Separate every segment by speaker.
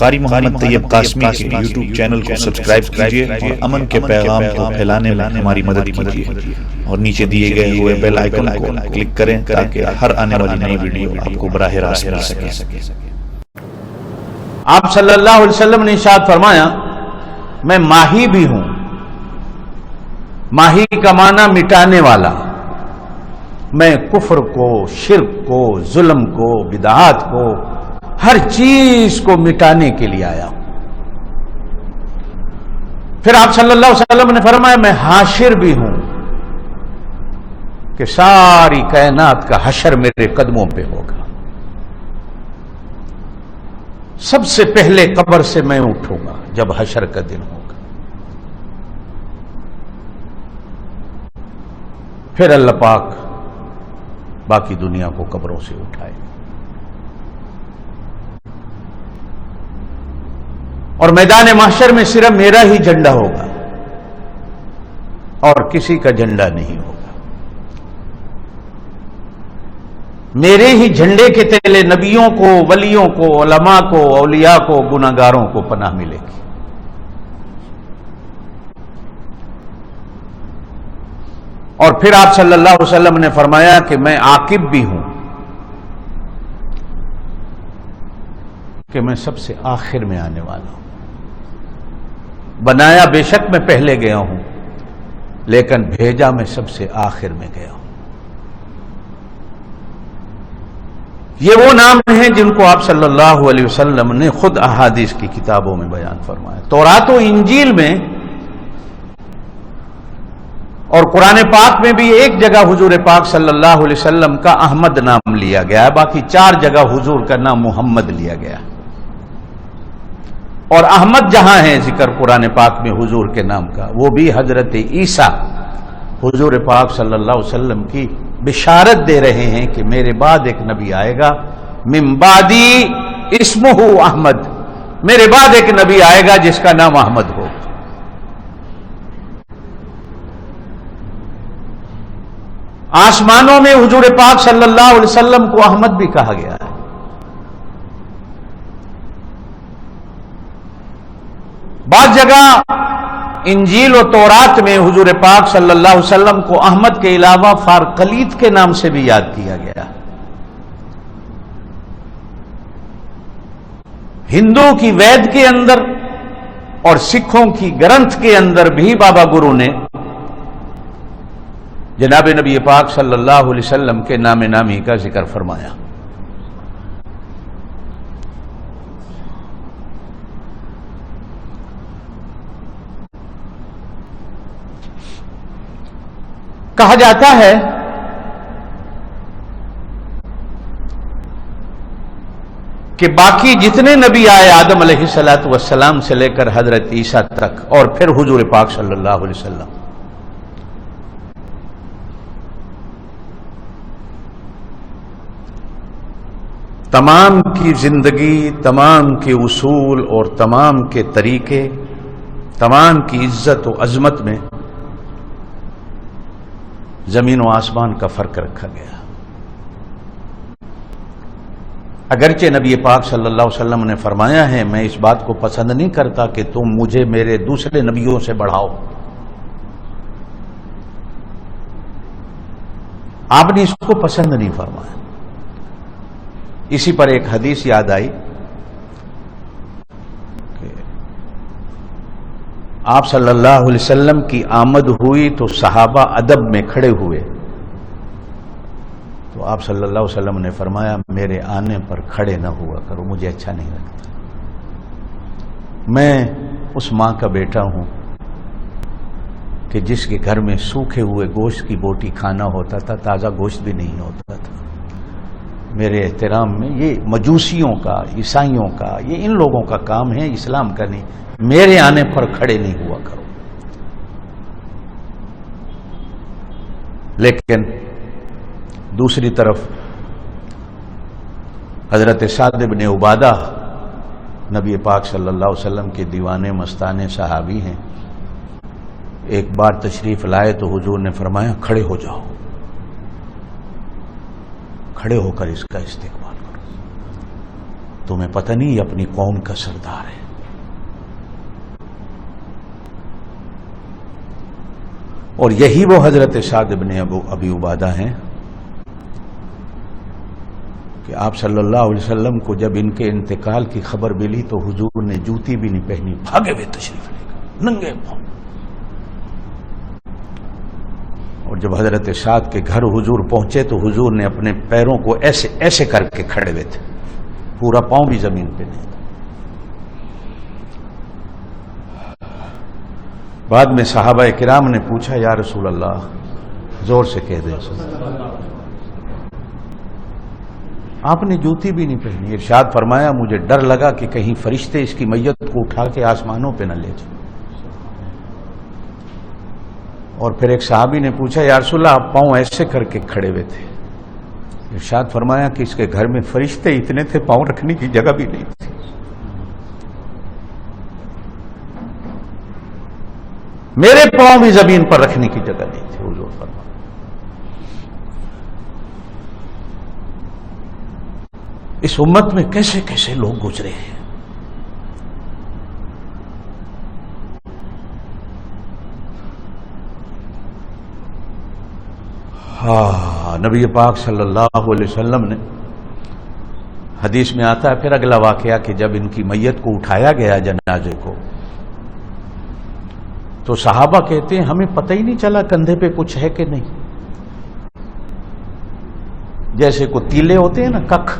Speaker 1: قاری محمد طیب قاسمی کے YouTube channel کو سبسکرائب کیجئے اور امن کے پیغام کو پھیلانے میں ہماری مدد کیجئے اور نیچے دیے گئے ہوئے بیل آئیکن کو کلک کریں تاکہ ہر آنے والی نئی ویڈیو آپ کو براہ راست مل سکے۔
Speaker 2: آپ صلی اللہ علیہ وسلم نے ارشاد فرمایا میں ماہی بھی ہوں، ماہی کا معنی مٹانے والا، میں کفر کو، شرک کو، ظلم کو، بدعات کو، ہر چیز کو مٹانے کے لیے آیا ہوں۔ پھر آپ صلی اللہ علیہ وسلم نے فرمایا میں حاشر بھی ہوں کہ ساری کائنات کا حشر میرے قدموں پہ ہوگا، سب سے پہلے قبر سے میں اٹھوں گا جب حشر کا دن ہوگا، پھر اللہ پاک باقی دنیا کو قبروں سے اٹھائے اور میدان محشر میں صرف میرا ہی جھنڈا ہوگا اور کسی کا جھنڈا نہیں ہوگا۔ میرے ہی جھنڈے کے تلے نبیوں کو، ولیوں کو، علماء کو، اولیاء کو، گناہگاروں کو پناہ ملے گی۔ اور پھر آپ صلی اللہ علیہ وسلم نے فرمایا کہ میں عاقب بھی ہوں کہ میں سب سے آخر میں آنے والا ہوں۔ بنایا بے شک میں پہلے گیا ہوں لیکن بھیجا میں سب سے آخر میں گیا ہوں۔ یہ وہ نام ہیں جن کو آپ صلی اللہ علیہ وسلم نے خود احادیث کی کتابوں میں بیان فرمایا۔ تورات و انجیل میں اور قرآن پاک میں بھی ایک جگہ حضور پاک صلی اللہ علیہ وسلم کا احمد نام لیا گیا ہے، باقی 4 جگہ حضور کا نام محمد لیا گیا ہے۔ اور احمد جہاں ہے ذکر قرآن پاک میں حضور کے نام کا، وہ بھی حضرت عیسیٰ حضور پاک صلی اللہ علیہ وسلم کی بشارت دے رہے ہیں کہ میرے بعد ایک نبی آئے گا، من بعدی اسمہ احمد، میرے بعد ایک نبی آئے گا جس کا نام احمد ہو۔ آسمانوں میں حضور پاک صلی اللہ علیہ وسلم کو احمد بھی کہا گیا ہے۔ بعض جگہ انجیل و تورات میں حضور پاک صلی اللہ علیہ وسلم کو احمد کے علاوہ فارقلیت کے نام سے بھی یاد کیا گیا۔ ہندو کی وید کے اندر اور سکھوں کی گرنتھ کے اندر بھی بابا گرو نے جناب نبی پاک صلی اللہ علیہ وسلم کے نام نامی کا ذکر فرمایا۔ کہا جاتا ہے کہ باقی جتنے نبی آئے آدم علیہ السلام سے لے کر حضرت عیسیٰ تک اور پھر حضور پاک صلی اللہ علیہ وسلم، تمام کی زندگی، تمام کے اصول اور تمام کے طریقے، تمام کی عزت و عظمت میں زمین و آسمان کا فرق رکھا گیا۔ اگرچہ نبی پاک صلی اللہ علیہ وسلم نے فرمایا ہے میں اس بات کو پسند نہیں کرتا کہ تم مجھے میرے دوسرے نبیوں سے بڑھاؤ، آپ نے اس کو پسند نہیں فرمایا۔ اسی پر ایک حدیث یاد آئی کہ آپ صلی اللہ علیہ وسلم کی آمد ہوئی تو صحابہ ادب میں کھڑے ہوئے تو آپ صلی اللہ علیہ وسلم نے فرمایا میرے آنے پر کھڑے نہ ہوا کرو، مجھے اچھا نہیں لگتا۔ میں اس ماں کا بیٹا ہوں کہ جس کے گھر میں سوکھے ہوئے گوشت کی بوٹی کھانا ہوتا تھا، تازہ گوشت بھی نہیں ہوتا تھا۔ میرے احترام میں یہ مجوسیوں کا، عیسائیوں کا، یہ ان لوگوں کا کام ہے، اسلام کا نہیں۔ میرے آنے پر کھڑے نہیں ہوا کرو۔ لیکن دوسری طرف حضرت سعد بن عبادہ نبی پاک صلی اللہ علیہ وسلم کے دیوانے مستانے صحابی ہیں، ایک بار تشریف لائے تو حضور نے فرمایا کھڑے ہو جاؤ، کھڑے ہو کر اس کا استقبال کرو۔ تمہیں پتہ نہیں یہ اپنی قوم کا سردار ہے. اور یہی وہ حضرت سعد بن ابی عبادہ ہیں کہ آپ صلی اللہ علیہ وسلم کو جب ان کے انتقال کی خبر ملی تو حضور نے جوتی بھی نہیں پہنی، بھاگے ہوئے تشریف لے گئے ننگے پاؤں. اور جب حضرت سعد کے گھر حضور پہنچے تو حضور نے اپنے پیروں کو ایسے ایسے کر کے کھڑے ہوئے تھے، پورا پاؤں بھی زمین پہ نہیں تھا. بعد میں صحابہ کرام نے پوچھا یا رسول اللہ، زور سے کہہ دیں آپ نے جوتی بھی نہیں پہنی. ارشاد فرمایا مجھے ڈر لگا کہ کہیں فرشتے اس کی میت کو اٹھا کے آسمانوں پہ نہ لے جائیں. اور پھر ایک صحابی نے پوچھا یا رسول اللہ آپ پاؤں ایسے کر کے کھڑے ہوئے تھے. ارشاد فرمایا کہ اس کے گھر میں فرشتے اتنے تھے پاؤں رکھنے کی جگہ بھی نہیں تھی. میرے پاؤں بھی زمین پر رکھنے کی جگہ نہیں تھی. حضور فرمایا اس امت میں کیسے کیسے لوگ گزرے ہیں. نبی پاک صلی اللہ علیہ وسلم نے حدیث میں آتا ہے پھر اگلا واقعہ کہ جب ان کی میت کو اٹھایا گیا جنازے کو تو صحابہ کہتے ہیں ہمیں پتہ ہی نہیں چلا کندھے پہ کچھ ہے کہ نہیں. جیسے کو تیلے ہوتے ہیں نا ککھ.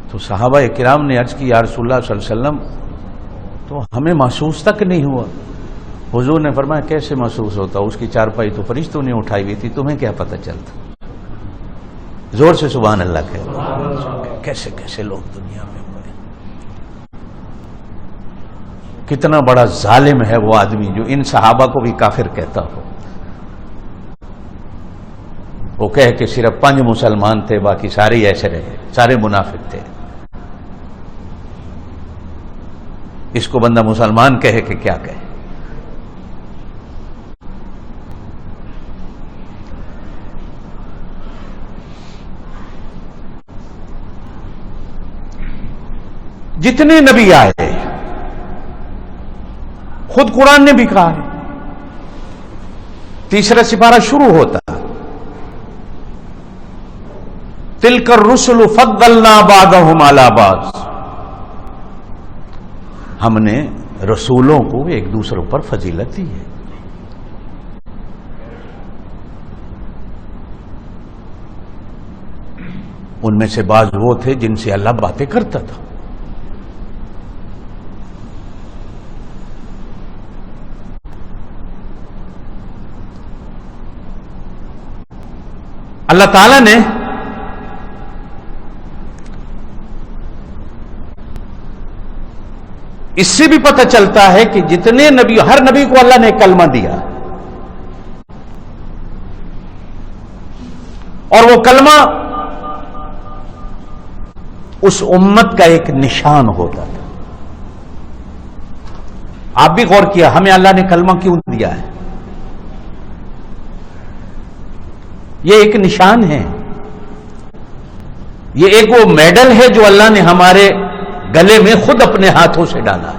Speaker 2: تو صحابہ کرام نے عرض کی یا رسول اللہ صلی اللہ علیہ وسلم تو ہمیں محسوس تک نہیں ہوا. حضور نے فرمایا کیسے محسوس ہوتا، اس کی چارپائی تو فرشتوں نے اٹھائی ہوئی تھی، تمہیں کیا پتہ چلتا. زور سے سبحان اللہ کہہ. کیسے کیسے لوگ دنیا میں ہوئے. کتنا بڑا ظالم ہے وہ آدمی جو ان صحابہ کو بھی کافر کہتا ہو. وہ کہے کہ صرف 5 مسلمان تھے باقی سارے ایسے رہے، سارے منافق تھے. اس کو بندہ مسلمان کہے کہ کیا کہے. جتنے نبی آئے خود قرآن نے بھی کہا ہے. 3 سپارہ شروع ہوتا تلک الرسل فضلنا بعضهم علی بعض. ہم نے رسولوں کو ایک دوسروں پر فضیلت دی ہے. ان میں سے بعض وہ تھے جن سے اللہ باتیں کرتا تھا. اللہ تعالیٰ نے اس سے بھی پتہ چلتا ہے کہ جتنے نبی، ہر نبی کو اللہ نے کلمہ دیا اور وہ کلمہ اس امت کا ایک نشان ہوتا تھا. آپ بھی غور کیا ہمیں اللہ نے کلمہ کیوں دیا ہے؟ یہ ایک نشان ہے، یہ ایک وہ میڈل ہے جو اللہ نے ہمارے گلے میں خود اپنے ہاتھوں سے ڈالا.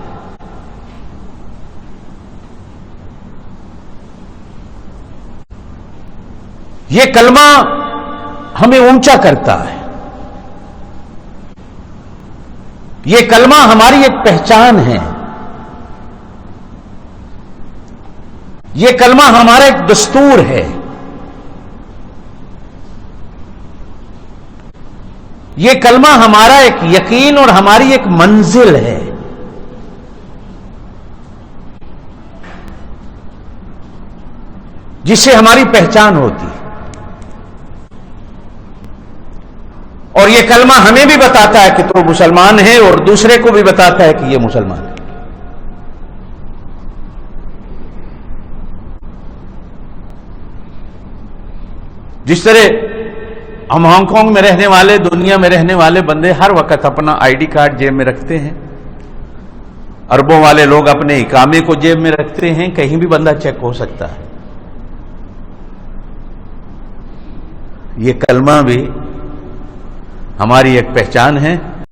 Speaker 2: یہ کلمہ ہمیں اونچا کرتا ہے. یہ کلمہ ہماری ایک پہچان ہے. یہ کلمہ ہمارا ایک دستور ہے. یہ کلمہ ہمارا ایک یقین اور ہماری ایک منزل ہے. جس سے ہماری پہچان ہوتی ہے. اور یہ کلمہ ہمیں بھی بتاتا ہے کہ تو مسلمان ہے اور دوسرے کو بھی بتاتا ہے کہ یہ مسلمان ہے. جس طرح ہم ہانگ کانگ میں رہنے والے، دنیا میں رہنے والے بندے ہر وقت اپنا آئی ڈی کارڈ جیب میں رکھتے ہیں. عربوں والے لوگ اپنے اقامے کو جیب میں رکھتے ہیں، کہیں بھی بندہ چیک ہو سکتا ہے. یہ کلمہ بھی ہماری ایک پہچان ہے